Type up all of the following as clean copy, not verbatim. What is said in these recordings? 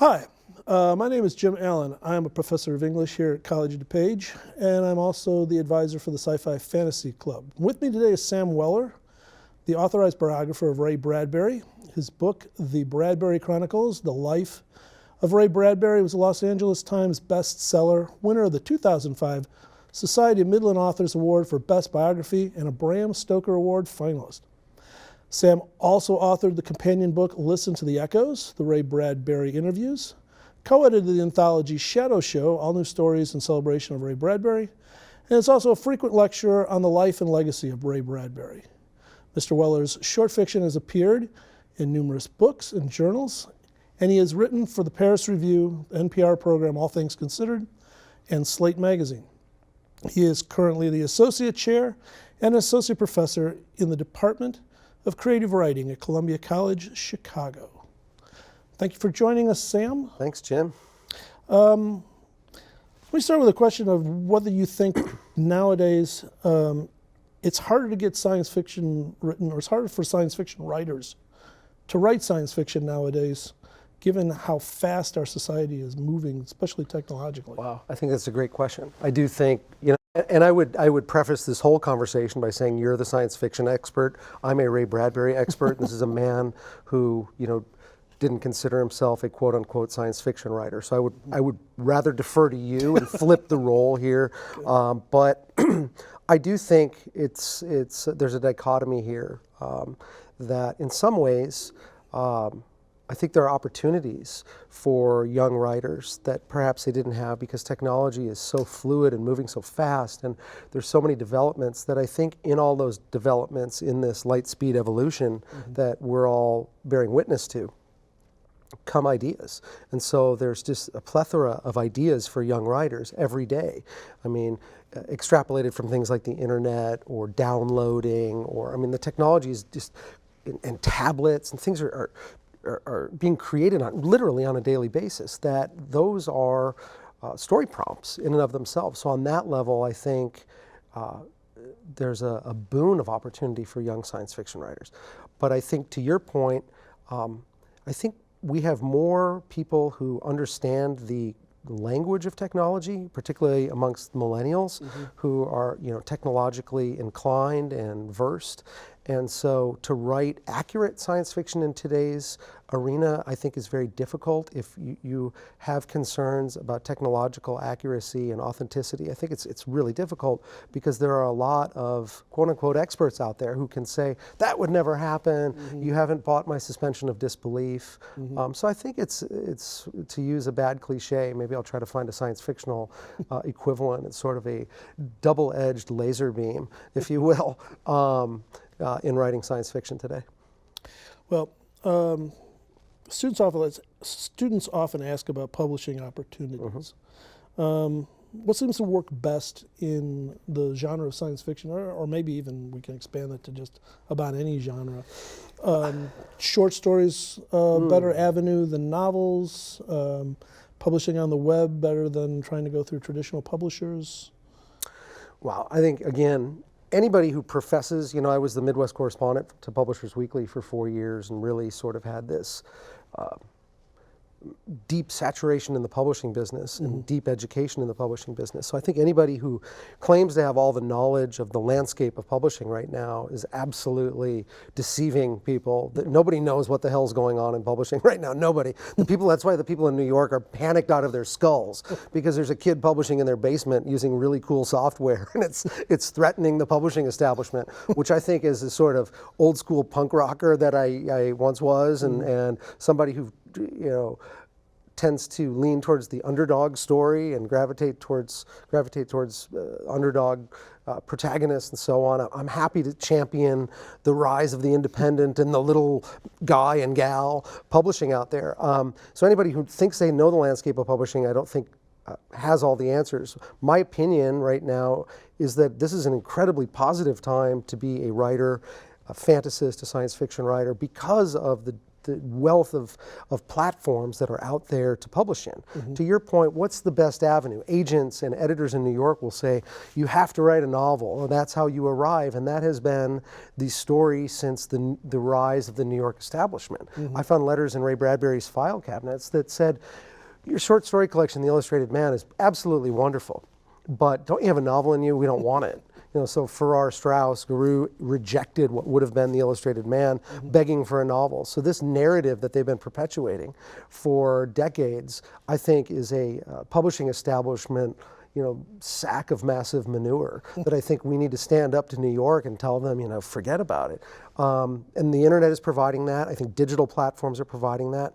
Hi, my name is Jim Allen. I am a professor of English here at College of DuPage, and I'm also the advisor for the Sci-Fi Fantasy Club. With me today is Sam Weller, the authorized biographer of Ray Bradbury. His book, The Bradbury Chronicles, The Life of Ray Bradbury, was a Los Angeles Times bestseller, winner of the 2005 Society of Midland Authors Award for Best Biography and a Bram Stoker Award finalist. Sam also authored the companion book, Listen to the Echoes, the Ray Bradbury Interviews, co-edited the anthology Shadow Show, All New Stories in Celebration of Ray Bradbury, and is also a frequent lecturer on the life and legacy of Ray Bradbury. Mr. Weller's short fiction has appeared in numerous books and journals, and he has written for the Paris Review, the NPR program All Things Considered, and Slate Magazine. He is currently the Associate Chair and Associate Professor in the Department of Creative Writing at Columbia College, Chicago. Thank you for joining us, Sam. Thanks, Jim. Let me start with a question of whether you think nowadays it's harder to get science fiction written, or it's harder for science fiction writers to write science fiction nowadays, given how fast our society is moving, especially technologically. Wow, I think that's a great question. I do think, and I would preface this whole conversation by saying you're the science fiction expert. I'm a Ray Bradbury expert. This is a man who, didn't consider himself a quote unquote science fiction writer. So I would rather defer to you and flip the role here. But I do think there's a dichotomy here that in some ways, I think there are opportunities for young writers that perhaps they didn't have because technology is so fluid and moving so fast, and there's so many developments that I think in all those developments in this light speed evolution that we're all bearing witness to come ideas. And so there's just a plethora of ideas for young writers every day. I mean, extrapolated from things like the internet or downloading, the technology is just, and tablets and things are being created literally on a daily basis, that those are story prompts in and of themselves. So on that level, I think there's a boon of opportunity for young science fiction writers. But I think to your point, I think we have more people who understand the language of technology, particularly amongst millennials who are technologically inclined and versed. And so to write accurate science fiction in today's arena, I think is very difficult. If you have concerns about technological accuracy and authenticity, I think it's really difficult because there are a lot of quote unquote experts out there who can say, that would never happen, you haven't bought my suspension of disbelief. So I think it's to use a bad cliche, maybe I'll try to find a science fictional equivalent. It's sort of a double-edged laser beam, if you will. In writing science fiction today? Well, students often ask about publishing opportunities. What seems to work best in the genre of science fiction, or maybe even we can expand it to just about any genre? Short stories, better avenue than novels? Publishing on the web better than trying to go through traditional publishers? Wow, I think, again, anybody who professes, I was the Midwest correspondent to Publishers Weekly for 4 years and really sort of had this deep saturation in the publishing business and deep education in the publishing business. So I think anybody who claims to have all the knowledge of the landscape of publishing right now is absolutely deceiving people. That nobody knows what the hell's going on in publishing right now. Nobody. That's why the people in New York are panicked out of their skulls, because there's a kid publishing in their basement using really cool software, and it's threatening the publishing establishment, which I think is a sort of old school punk rocker that I once was, and somebody who tends to lean towards the underdog story and gravitate towards underdog protagonists and so on. I'm happy to champion the rise of the independent and the little guy and gal publishing out there. So anybody who thinks they know the landscape of publishing, I don't think has all the answers. My opinion right now is that this is an incredibly positive time to be a writer, a fantasist, a science fiction writer, because of the wealth of platforms that are out there to publish in. To your point, what's the best avenue? Agents and editors in New York will say, you have to write a novel, or that's how you arrive, and that has been the story since the rise of the New York establishment. I found letters in Ray Bradbury's file cabinets that said, your short story collection, The Illustrated Man, is absolutely wonderful, but don't you have a novel in you? We don't want it. So Farrar Straus, Guru rejected what would have been The Illustrated Man, begging for a novel. So this narrative that they've been perpetuating for decades, I think, is a publishing establishment, sack of massive manure that I think we need to stand up to New York and tell them, forget about it. And the internet is providing that. I think digital platforms are providing that.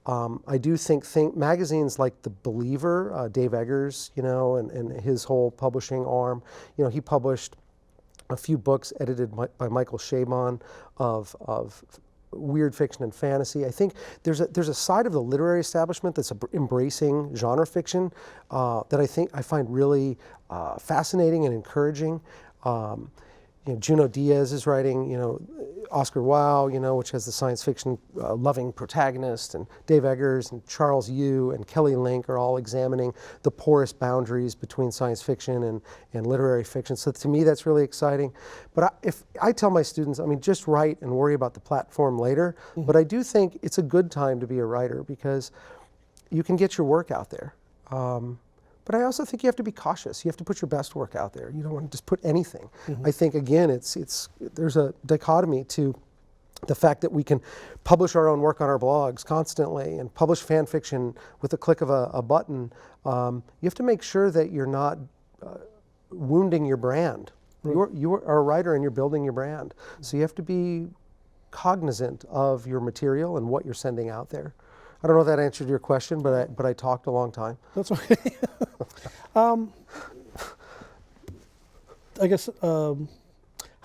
I do think magazines like The Believer, Dave Eggers, and his whole publishing arm, he published a few books edited by Michael Chabon of weird fiction and fantasy. I think there's a side of the literary establishment that's embracing genre fiction that I find really fascinating and encouraging. Junot Diaz is writing, Oscar Wilde, which has the science fiction loving protagonist, and Dave Eggers and Charles Yu and Kelly Link are all examining the porous boundaries between science fiction and literary fiction. So to me, that's really exciting. But if I tell my students, just write and worry about the platform later. But I do think it's a good time to be a writer because you can get your work out there. But I also think you have to be cautious. You have to put your best work out there. You don't want to just put anything. I think, again, there's a dichotomy to the fact that we can publish our own work on our blogs constantly and publish fan fiction with a click of a button. You have to make sure that you're not wounding your brand. You are a writer and you're building your brand. So you have to be cognizant of your material and what you're sending out there. I don't know if that answered your question, but I talked a long time. That's okay. I guess, how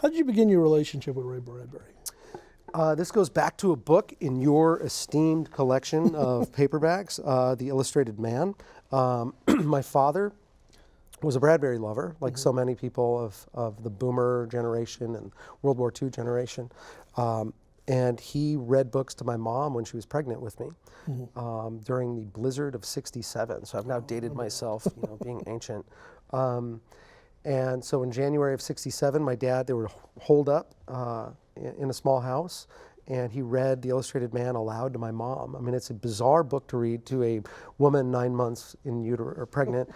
did you begin your relationship with Ray Bradbury? This goes back to a book in your esteemed collection of paperbacks, The Illustrated Man. My father was a Bradbury lover, like so many people of the boomer generation and World War II generation. And he read books to my mom when she was pregnant with me during the blizzard of '67. So I've now dated myself, being ancient. And so in January of '67, my dad, they were holed up in a small house, and he read The Illustrated Man aloud to my mom. It's a bizarre book to read to a woman 9 months in utero or pregnant,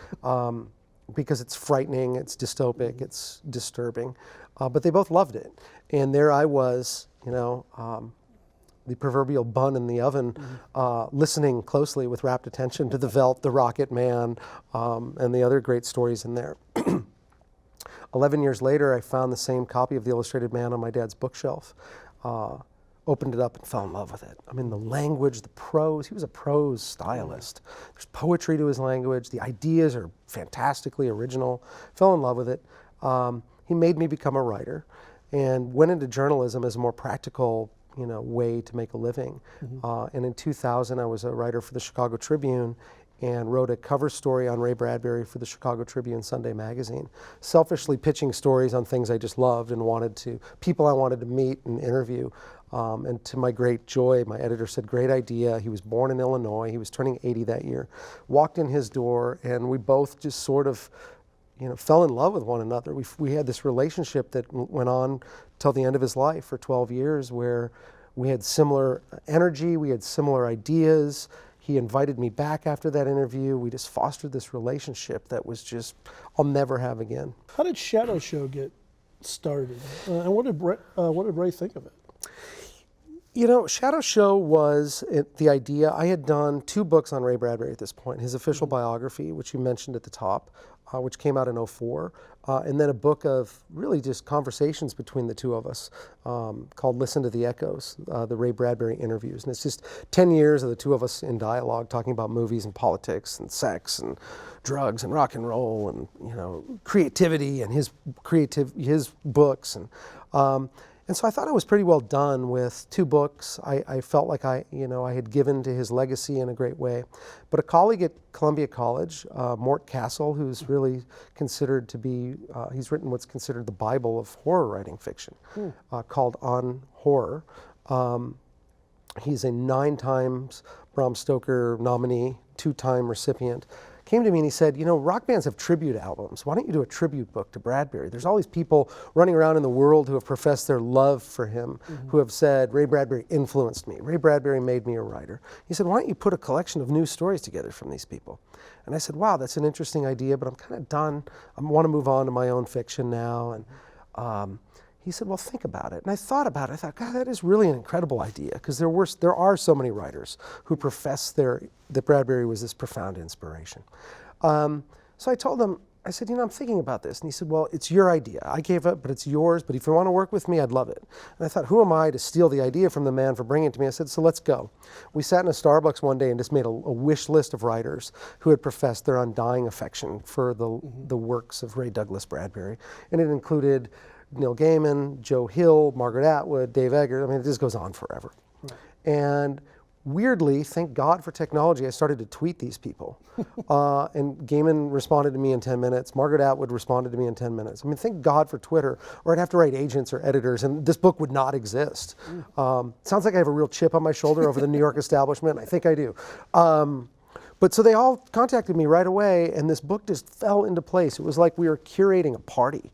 because it's frightening, it's dystopic, it's disturbing. But they both loved it. And there I was, the proverbial bun in the oven, listening closely with rapt attention to The Veldt, The Rocket Man, and the other great stories in there. 11 years later, I found the same copy of The Illustrated Man on my dad's bookshelf, opened it up and fell in love with it. The language, the prose, he was a prose stylist. There's poetry to his language. The ideas are fantastically original. Fell in love with it. He made me become a writer and went into journalism as a more practical, way to make a living. And in 2000, I was a writer for the Chicago Tribune and wrote a cover story on Ray Bradbury for the Chicago Tribune Sunday magazine, selfishly pitching stories on things I just loved and people I wanted to meet and interview. And to my great joy, my editor said, great idea. He was born in Illinois. He was turning 80 that year. Walked in his door, and we both just sort of fell in love with one another. We had this relationship that went on till the end of his life for 12 years, where we had similar energy, we had similar ideas. He invited me back after that interview. We just fostered this relationship that was just, I'll never have again. How did Shadow Show get started? And what did Ray think of it? Shadow Show was the idea. I had done 2 books on Ray Bradbury at this point. His official biography, which you mentioned at the top, which came out in '04, and then a book of really just conversations between the two of us called Listen to the Echoes, the Ray Bradbury Interviews. And it's just 10 years of the two of us in dialogue talking about movies and politics and sex and drugs and rock and roll and creativity and his books. And so I thought I was pretty well done with 2 books. I felt like I had given to his legacy in a great way. But a colleague at Columbia College, Mort Castle, who's really considered to be, he's written what's considered the Bible of horror writing fiction, called On Horror. He's a 9 times Bram Stoker nominee, 2-time recipient. Came to me and he said, you know, rock bands have tribute albums. Why don't you do a tribute book to Bradbury? There's all these people running around in the world who have professed their love for him, who have said, Ray Bradbury influenced me. Ray Bradbury made me a writer. He said, why don't you put a collection of new stories together from these people? And I said, wow, that's an interesting idea, but I'm kind of done. I want to move on to my own fiction now. And he said, well, think about it. And I thought about it. I thought, God, that is really an incredible idea, because there are so many writers who profess that Bradbury was this profound inspiration. So I told him, I said, you know, I'm thinking about this. And he said, well, it's your idea. I gave it, but it's yours. But if you want to work with me, I'd love it. And I thought, who am I to steal the idea from the man for bringing it to me? I said, so let's go. We sat in a Starbucks one day and just made a wish list of writers who had professed their undying affection for the works of Ray Douglas Bradbury. And it included Neil Gaiman, Joe Hill, Margaret Atwood, Dave Eggers. I mean, it just goes on forever. Right. And weirdly, thank God for technology, I started to tweet these people. And Gaiman responded to me in 10 minutes. Margaret Atwood responded to me in 10 minutes. I mean, thank God for Twitter, or I'd have to write agents or editors, and this book would not exist. Sounds like I have a real chip on my shoulder over the New York establishment. I think I do. But so they all contacted me right away, and this book just fell into place. It was like we were curating a party,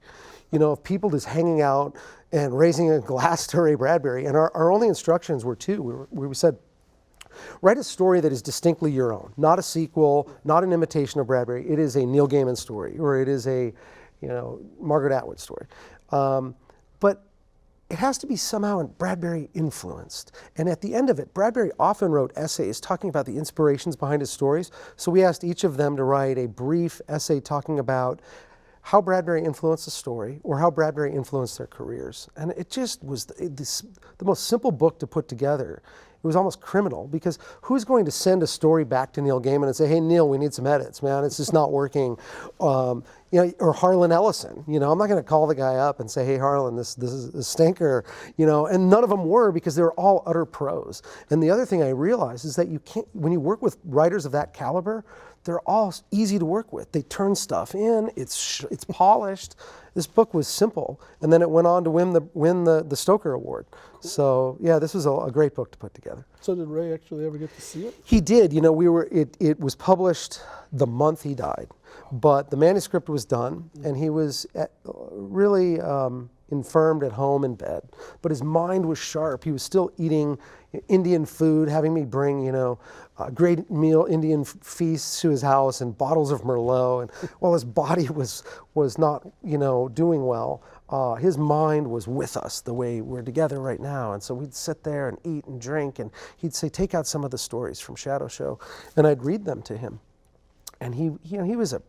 you know, of people just hanging out and raising a glass to Ray Bradbury. And our only instructions were two. We said, write a story that is distinctly your own, not a sequel, not an imitation of Bradbury. It is a Neil Gaiman story, or it is a, you know, Margaret Atwood story. But it has to be somehow Bradbury influenced. And at the end of it, Bradbury often wrote essays talking about the inspirations behind his stories. So we asked each of them to write a brief essay talking about how Bradbury influenced the story, or how Bradbury influenced their careers. And it just was the most simple book to put together. It was almost criminal, because who's going to send a story back to Neil Gaiman and say, hey, Neil, we need some edits, man, it's just not working. You know, or Harlan Ellison, you know, I'm not going to call the guy up and say, hey, Harlan, this is a stinker, you know, and none of them were, because they were all utter pros. And the other thing I realized is that you can't, when you work with writers of that caliber, they're all easy to work with. They turn stuff in, it's polished. This book was simple, and then it went on to win the Stoker Award. Cool. So yeah, this was a great book to put together. So did Ray actually ever get to see it? He did. You know, it was published the month he died, but the manuscript was done, and he was really infirmed at home in bed. But his mind was sharp. He was still eating Indian food, having me bring, you know, great meal Indian feasts to his house and bottles of Merlot. And while his body was not, you know, doing well, his mind was with us the way we're together right now. And so we'd sit there and eat and drink, and he'd say, take out some of the stories from Shadow Show, and I'd read them to him. And he was a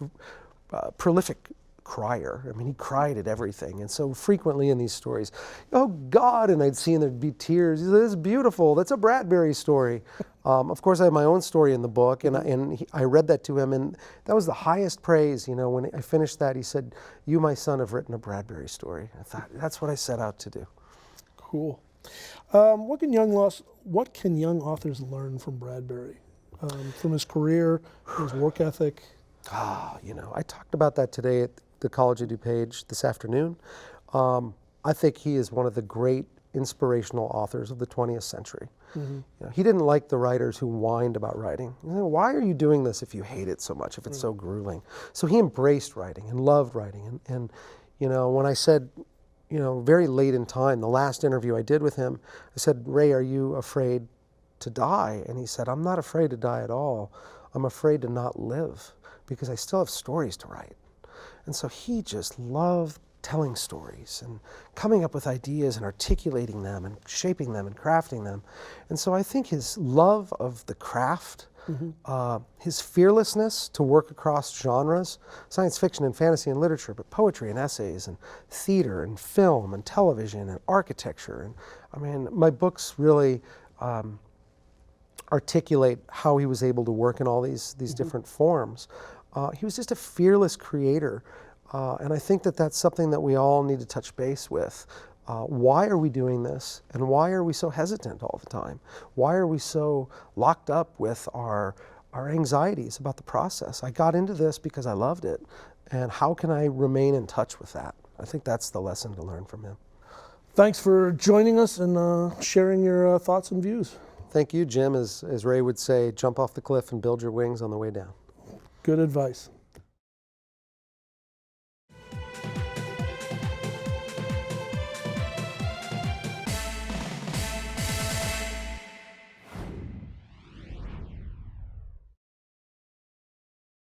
prolific crier. I mean, he cried at everything. And so frequently in these stories, oh God, and I'd see, and there'd be tears. He said, this is beautiful. That's a Bradbury story. Of course, I have my own story in the book, and I read that to him, and that was the highest praise. You know, when I finished that, he said, you, my son, have written a Bradbury story. I thought, that's what I set out to do. Cool. What can young authors learn from Bradbury? From his career, his work ethic? You know, I talked about that today at the College of DuPage this afternoon. I think he is one of the great inspirational authors of the 20th century. Mm-hmm. You know, he didn't like the writers who whined about writing. You know, why are you doing this if you hate it so much, if it's so grueling? So he embraced writing and loved writing. And you know, when I said, you know, very late in time, the last interview I did with him, I said, Ray, are you afraid to die? And he said, I'm not afraid to die at all. I'm afraid to not live, because I still have stories to write. And so he just loved telling stories and coming up with ideas and articulating them and shaping them and crafting them. And so I think his love of the craft, his fearlessness to work across genres, science fiction and fantasy and literature, but poetry and essays and theater and film and television and architecture. And I mean, my books really articulate how he was able to work in all these different forms. He was just a fearless creator, and I think that that's something that we all need to touch base with. Why are we doing this, and why are we so hesitant all the time? Why are we so locked up with our anxieties about the process? I got into this because I loved it, and how can I remain in touch with that? I think that's the lesson to learn from him. Thanks for joining us and sharing your thoughts and views. thank you, Jim. As Ray would say, jump off the cliff and build your wings on the way down. Good advice.